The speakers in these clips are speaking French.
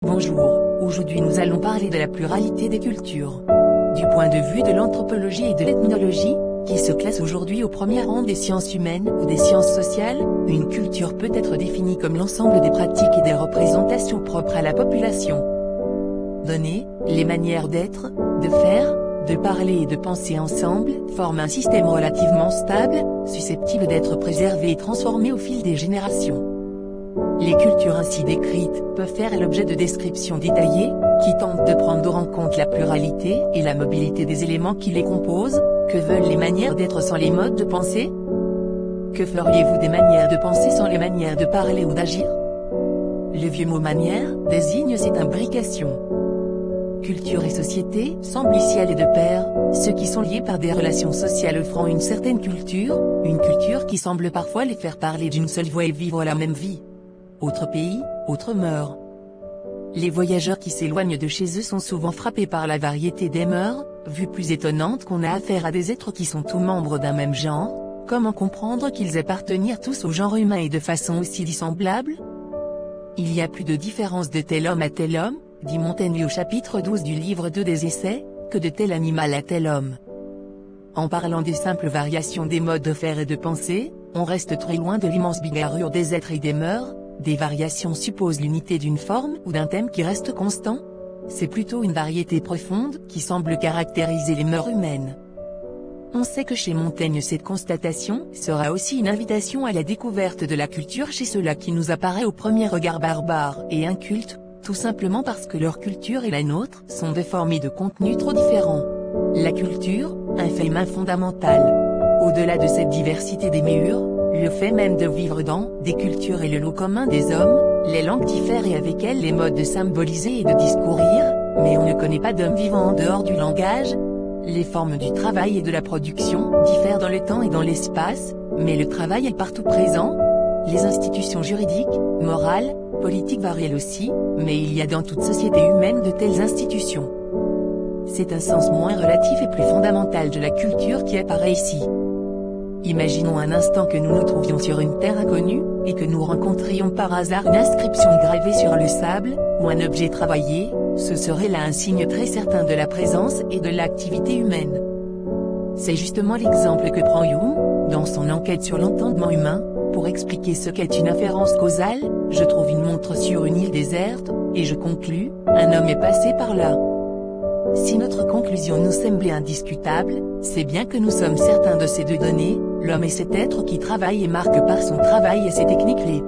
Bonjour, aujourd'hui nous allons parler de la pluralité des cultures. Du point de vue de l'anthropologie et de l'ethnologie, qui se classent aujourd'hui au premier rang des sciences humaines ou des sciences sociales, une culture peut être définie comme l'ensemble des pratiques et des représentations propres à la population. Données, les manières d'être, de faire, de parler et de penser ensemble forment un système relativement stable, susceptible d'être préservé et transformé au fil des générations. Les cultures ainsi décrites peuvent faire l'objet de descriptions détaillées, qui tentent de prendre en compte la pluralité et la mobilité des éléments qui les composent. Que veulent les manières d'être sans les modes de pensée? Que feriez-vous des manières de penser sans les manières de parler ou d'agir? Le vieux mot manière désigne cette imbrication. Culture et société semblent ici aller de pair, ceux qui sont liés par des relations sociales offrant une certaine culture, une culture qui semble parfois les faire parler d'une seule voix et vivre la même vie. Autre pays, autre mœurs. Les voyageurs qui s'éloignent de chez eux sont souvent frappés par la variété des mœurs, vue plus étonnante qu'on a affaire à des êtres qui sont tous membres d'un même genre. Comment comprendre qu'ils appartiennent tous au genre humain et de façon aussi dissemblable? Il y a plus de différence de tel homme à tel homme, dit Montaigne au chapitre 12 du livre 2 des Essais, que de tel animal à tel homme. En parlant des simples variations des modes de faire et de penser, on reste très loin de l'immense bigarrure des êtres et des mœurs. Des variations supposent l'unité d'une forme ou d'un thème qui reste constant. C'est plutôt une variété profonde qui semble caractériser les mœurs humaines. On sait que chez Montaigne cette constatation sera aussi une invitation à la découverte de la culture chez ceux-là qui nous apparaît au premier regard barbare et inculte, tout simplement parce que leur culture et la nôtre sont de formes et de contenus trop différents. La culture, un fait humain fondamental. Au-delà de cette diversité des murs, le fait même de vivre dans des cultures est le lot commun des hommes, les langues diffèrent et avec elles les modes de symboliser et de discourir, mais on ne connaît pas d'homme vivant en dehors du langage. Les formes du travail et de la production diffèrent dans le temps et dans l'espace, mais le travail est partout présent. Les institutions juridiques, morales, politiques varient aussi, mais il y a dans toute société humaine de telles institutions. C'est un sens moins relatif et plus fondamental de la culture qui apparaît ici. Imaginons un instant que nous nous trouvions sur une terre inconnue, et que nous rencontrions par hasard une inscription gravée sur le sable, ou un objet travaillé, ce serait là un signe très certain de la présence et de l'activité humaine. C'est justement l'exemple que prend Hume, dans son enquête sur l'entendement humain, pour expliquer ce qu'est une inférence causale. Je trouve une montre sur une île déserte, et je conclus, un homme est passé par là. Si notre conclusion nous semblait indiscutable, c'est bien que nous sommes certains de ces deux données, l'homme est cet être qui travaille et marque par son travail et ses techniques les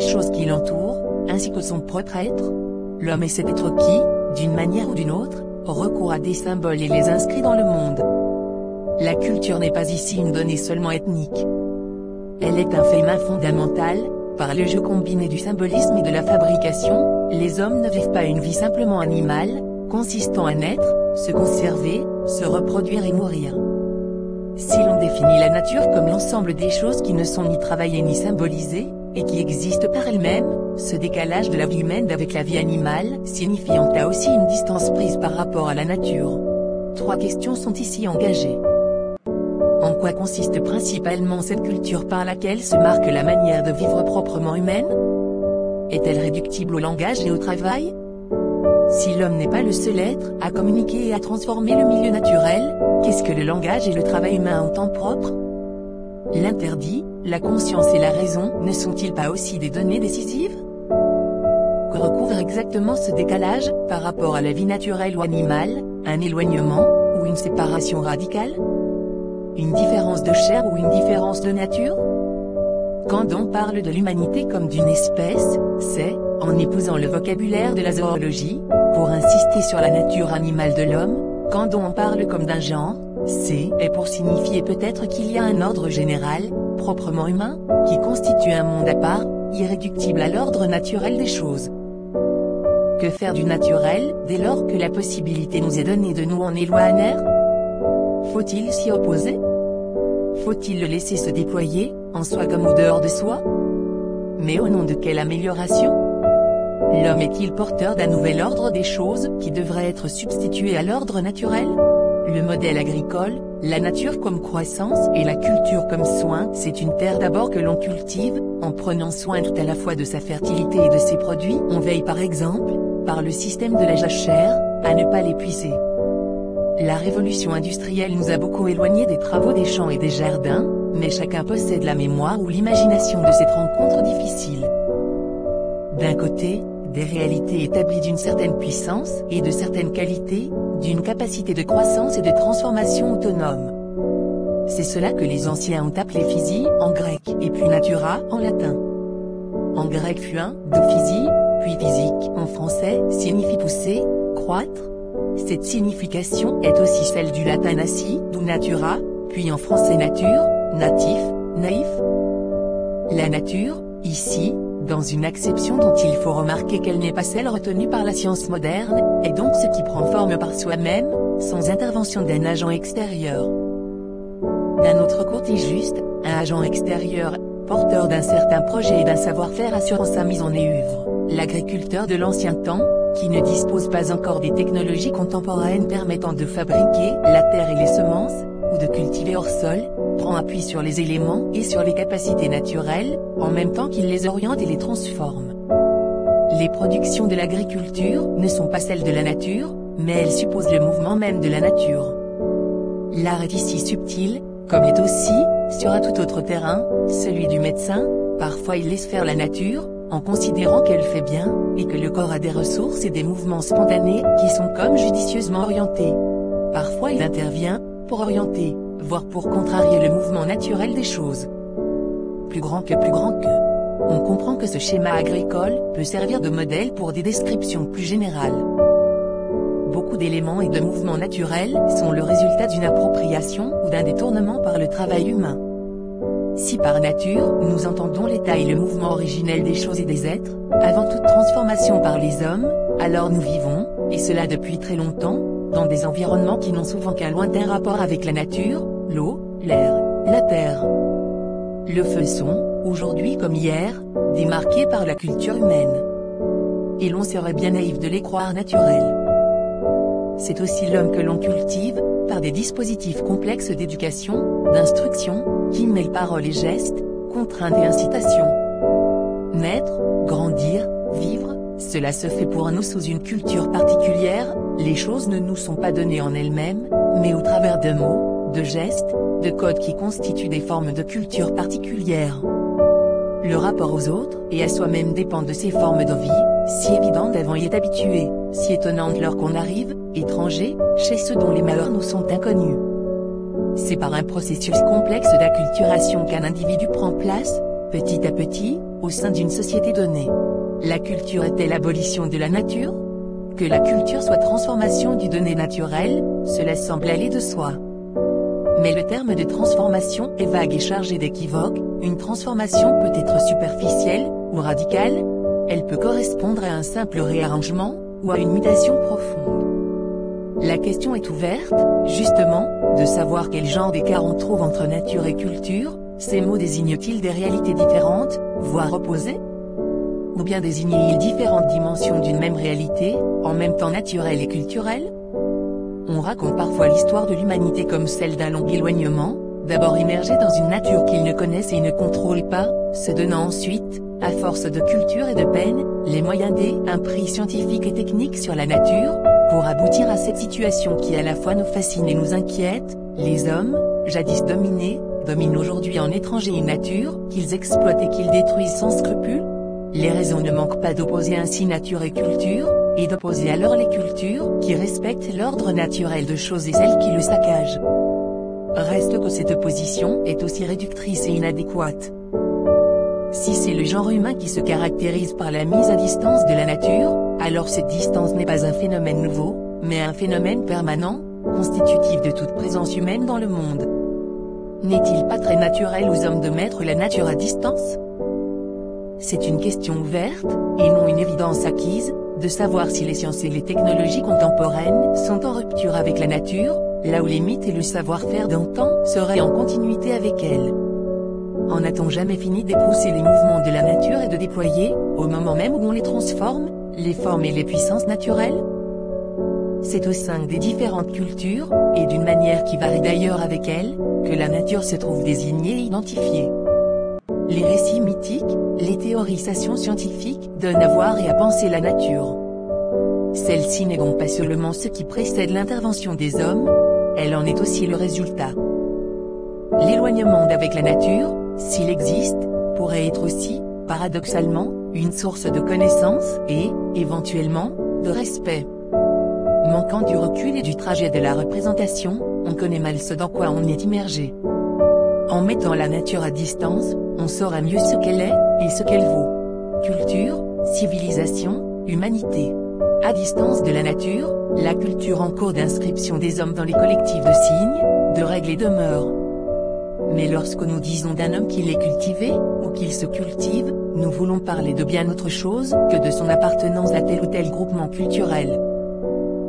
choses qui l'entourent, ainsi que son propre être. L'homme est cet être qui, d'une manière ou d'une autre, recourt à des symboles et les inscrit dans le monde. La culture n'est pas ici une donnée seulement ethnique. Elle est un fait humain fondamental. Par le jeu combiné du symbolisme et de la fabrication, les hommes ne vivent pas une vie simplement animale, consistant à naître, se conserver, se reproduire et mourir. Si l'on définit la nature comme l'ensemble des choses qui ne sont ni travaillées ni symbolisées, et qui existent par elles-mêmes, ce décalage de la vie humaine avec la vie animale signifiant là aussi une distance prise par rapport à la nature. Trois questions sont ici engagées. En quoi consiste principalement cette culture par laquelle se marque la manière de vivre proprement humaine? Est-elle réductible au langage et au travail? Si l'homme n'est pas le seul être à communiquer et à transformer le milieu naturel, qu'est-ce que le langage et le travail humain en temps propre? L'interdit, la conscience et la raison ne sont-ils pas aussi des données décisives? Que recouvre exactement ce décalage par rapport à la vie naturelle ou animale? Un éloignement, ou une séparation radicale? Une différence de chair ou une différence de nature? Quand on parle de l'humanité comme d'une espèce, c'est, en épousant le vocabulaire de la zoologie, pour insister sur la nature animale de l'homme. Quand on parle comme d'un genre, c'est pour signifier peut-être qu'il y a un ordre général, proprement humain, qui constitue un monde à part, irréductible à l'ordre naturel des choses. Que faire du naturel, dès lors que la possibilité nous est donnée de nous en éloigner? Faut-il s'y opposer? Faut-il le laisser se déployer, en soi comme au dehors de soi? Mais au nom de quelle amélioration? L'homme est-il porteur d'un nouvel ordre des choses, qui devrait être substitué à l'ordre naturel? Le modèle agricole, la nature comme croissance et la culture comme soin, c'est une terre d'abord que l'on cultive, en prenant soin tout à la fois de sa fertilité et de ses produits. On veille par exemple, par le système de la jachère, à ne pas l'épuiser. La révolution industrielle nous a beaucoup éloignés des travaux des champs et des jardins, mais chacun possède la mémoire ou l'imagination de cette rencontre difficile. D'un côté, des réalités établies d'une certaine puissance et de certaines qualités, d'une capacité de croissance et de transformation autonome. C'est cela que les anciens ont appelé physi en grec et puis natura en latin. En grec fuin, de physi, puis physique en français signifie pousser, croître. Cette signification est aussi celle du latin nasi, d'où natura, puis en français nature, natif, naïf. La nature, ici, dans une acception dont il faut remarquer qu'elle n'est pas celle retenue par la science moderne, est donc ce qui prend forme par soi-même, sans intervention d'un agent extérieur. D'un autre côté juste, un agent extérieur, porteur d'un certain projet et d'un savoir-faire assurant sa mise en œuvre, l'agriculteur de l'ancien temps, qui ne dispose pas encore des technologies contemporaines permettant de fabriquer la terre et les semences, ou de cultiver hors sol, prend appui sur les éléments et sur les capacités naturelles, en même temps qu'il les oriente et les transforme. Les productions de l'agriculture ne sont pas celles de la nature, mais elles supposent le mouvement même de la nature. L'art est ici subtil, comme est aussi, sur un tout autre terrain, celui du médecin. Parfois il laisse faire la nature, en considérant qu'elle fait bien, et que le corps a des ressources et des mouvements spontanés, qui sont comme judicieusement orientés. Parfois il intervient, pour orienter, voire pour contrarier le mouvement naturel des choses. Plus grand que. On comprend que ce schéma agricole peut servir de modèle pour des descriptions plus générales. Beaucoup d'éléments et de mouvements naturels sont le résultat d'une appropriation ou d'un détournement par le travail humain. Si par nature, nous entendons l'état et le mouvement originel des choses et des êtres, avant toute transformation par les hommes, alors nous vivons, et cela depuis très longtemps, dans des environnements qui n'ont souvent qu'un lointain rapport avec la nature, l'eau, l'air, la terre. Le feu sont, aujourd'hui comme hier, démarqués par la culture humaine. Et l'on serait bien naïf de les croire naturels. C'est aussi l'homme que l'on cultive, par des dispositifs complexes d'éducation, d'instruction, qui mêlent paroles et gestes, contraintes et incitations. Naître, grandir, vivre, cela se fait pour nous sous une culture particulière, les choses ne nous sont pas données en elles-mêmes, mais au travers de mots, de gestes, de codes qui constituent des formes de culture particulières. Le rapport aux autres et à soi-même dépend de ces formes de vie, si évidentes avant y est habitué, si étonnantes lorsqu'on arrive, étranger, chez ceux dont les malheurs nous sont inconnus. C'est par un processus complexe d'acculturation qu'un individu prend place, petit à petit, au sein d'une société donnée. La culture est-elle l'abolition de la nature? Que la culture soit transformation du donné naturel, cela semble aller de soi. Mais le terme de transformation est vague et chargé d'équivoques. Une transformation peut être superficielle, ou radicale. Elle peut correspondre à un simple réarrangement, ou à une mutation profonde. La question est ouverte, justement, de savoir quel genre d'écart on trouve entre nature et culture. Ces mots désignent-ils des réalités différentes, voire opposées? Ou bien désignent-ils différentes dimensions d'une même réalité, en même temps naturelle et culturelle? On raconte parfois l'histoire de l'humanité comme celle d'un long éloignement, d'abord immergé dans une nature qu'ils ne connaissent et ne contrôlent pas, se donnant ensuite, à force de culture et de peine, les moyens d'un prix scientifique et technique sur la nature, pour aboutir à cette situation qui à la fois nous fascine et nous inquiète. Les hommes, jadis dominés, dominent aujourd'hui en étranger une nature, qu'ils exploitent et qu'ils détruisent sans scrupule. Les raisons ne manquent pas d'opposer ainsi nature et culture, et d'opposer alors les cultures qui respectent l'ordre naturel de choses et celles qui le saccagent. Reste que cette opposition est aussi réductrice et inadéquate. Si c'est le genre humain qui se caractérise par la mise à distance de la nature, alors cette distance n'est pas un phénomène nouveau, mais un phénomène permanent, constitutif de toute présence humaine dans le monde. N'est-il pas très naturel aux hommes de mettre la nature à distance? C'est une question ouverte, et non une évidence acquise, de savoir si les sciences et les technologies contemporaines sont en rupture avec la nature, là où les mythes et le savoir-faire d'antan seraient en continuité avec elle. En a-t-on jamais fini d'épousser les mouvements de la nature et de déployer, au moment même où on les transforme, les formes et les puissances naturelles? C'est au sein des différentes cultures, et d'une manière qui varie d'ailleurs avec elles, que la nature se trouve désignée et identifiée. Les récits mythiques, les théorisations scientifiques donnent à voir et à penser la nature. Celle-ci n'est donc pas seulement ce qui précède l'intervention des hommes, elle en est aussi le résultat. L'éloignement d'avec la nature, s'il existe, pourrait être aussi, paradoxalement, une source de connaissance et, éventuellement, de respect. Manquant du recul et du trajet de la représentation, on connaît mal ce dans quoi on est immergé. En mettant la nature à distance, on saura mieux ce qu'elle est, et ce qu'elle vaut. Culture, civilisation, humanité. À distance de la nature, la culture en cours d'inscription des hommes dans les collectifs de signes, de règles et de mœurs. Mais lorsque nous disons d'un homme qu'il est cultivé, ou qu'il se cultive, nous voulons parler de bien autre chose que de son appartenance à tel ou tel groupement culturel.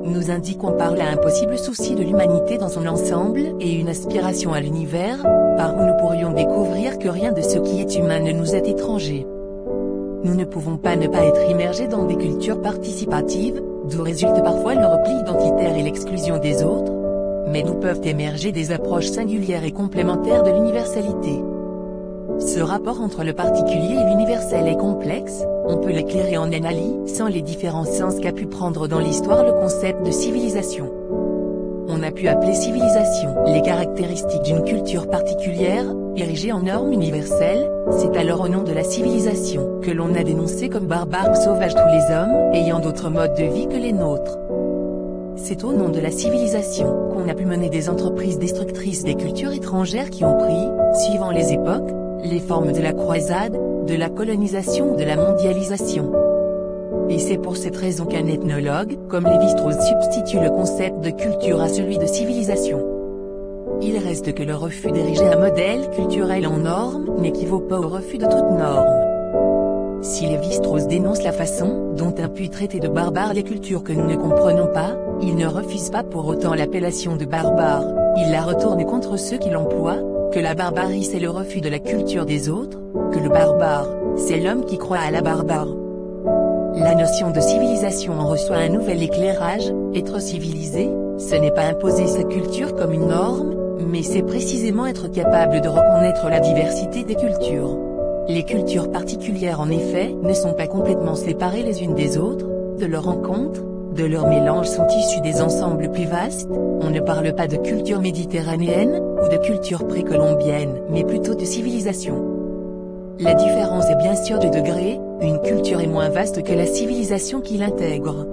Nous indiquons par là un possible souci de l'humanité dans son ensemble et une aspiration à l'univers, par où nous pourrions découvrir que rien de ce qui est humain ne nous est étranger. Nous ne pouvons pas ne pas être immergés dans des cultures participatives, d'où résulte parfois le repli identitaire et l'exclusion des autres, mais d'où peuvent émerger des approches singulières et complémentaires de l'universalité. Ce rapport entre le particulier et l'universel est complexe, on peut l'éclairer en analysant les différents sens qu'a pu prendre dans l'histoire le concept de civilisation. On a pu appeler civilisation les caractéristiques d'une culture particulière, érigée en normes universelles, c'est alors au nom de la civilisation que l'on a dénoncé comme barbares ou sauvages tous les hommes ayant d'autres modes de vie que les nôtres. C'est au nom de la civilisation qu'on a pu mener des entreprises destructrices des cultures étrangères qui ont pris, suivant les époques, les formes de la croisade, de la colonisation ou de la mondialisation. Et c'est pour cette raison qu'un ethnologue, comme Lévi-Strauss, substitue le concept de culture à celui de civilisation. Il reste que le refus d'ériger un modèle culturel en norme n'équivaut pas au refus de toute norme. Si Lévi-Strauss dénonce la façon dont on peut traiter de barbares les cultures que nous ne comprenons pas, il ne refuse pas pour autant l'appellation de barbare, il la retourne contre ceux qui l'emploient, que la barbarie c'est le refus de la culture des autres, que le barbare, c'est l'homme qui croit à la barbare. La notion de civilisation en reçoit un nouvel éclairage, être civilisé, ce n'est pas imposer sa culture comme une norme, mais c'est précisément être capable de reconnaître la diversité des cultures. Les cultures particulières en effet ne sont pas complètement séparées les unes des autres, de leur rencontre, de leur mélange sont issus des ensembles plus vastes, on ne parle pas de culture méditerranéenne, ou de culture précolombienne, mais plutôt de civilisation. La différence est bien sûr de degré, une culture est moins vaste que la civilisation qui l'intègre.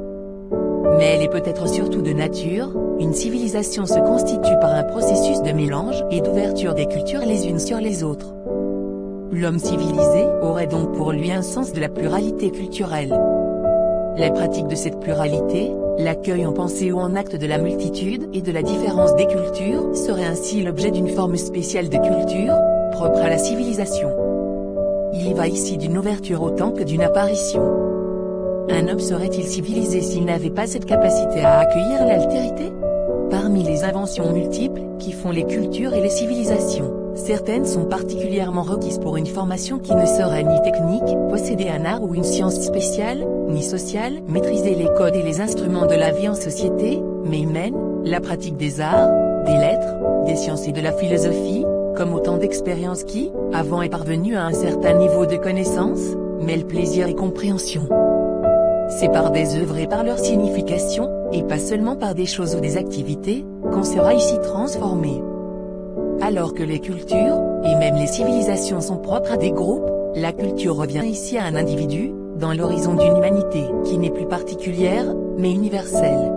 Mais elle est peut-être surtout de nature, une civilisation se constitue par un processus de mélange et d'ouverture des cultures les unes sur les autres. L'homme civilisé aurait donc pour lui un sens de la pluralité culturelle. La pratique de cette pluralité, l'accueil en pensée ou en acte de la multitude et de la différence des cultures serait ainsi l'objet d'une forme spéciale de culture, propre à la civilisation. Il y va ici d'une ouverture autant que d'une apparition. Un homme serait-il civilisé s'il n'avait pas cette capacité à accueillir l'altérité? Parmi les inventions multiples qui font les cultures et les civilisations, certaines sont particulièrement requises pour une formation qui ne serait ni technique, posséder un art ou une science spéciale, ni sociale, maîtriser les codes et les instruments de la vie en société, mais humaine, la pratique des arts, des lettres, des sciences et de la philosophie, comme autant d'expériences qui, avant est parvenues à un certain niveau de connaissance, mêlent plaisir et compréhension. C'est par des œuvres et par leur signification, et pas seulement par des choses ou des activités, qu'on sera ici transformé. Alors que les cultures, et même les civilisations sont propres à des groupes, la culture revient ici à un individu, dans l'horizon d'une humanité qui n'est plus particulière, mais universelle.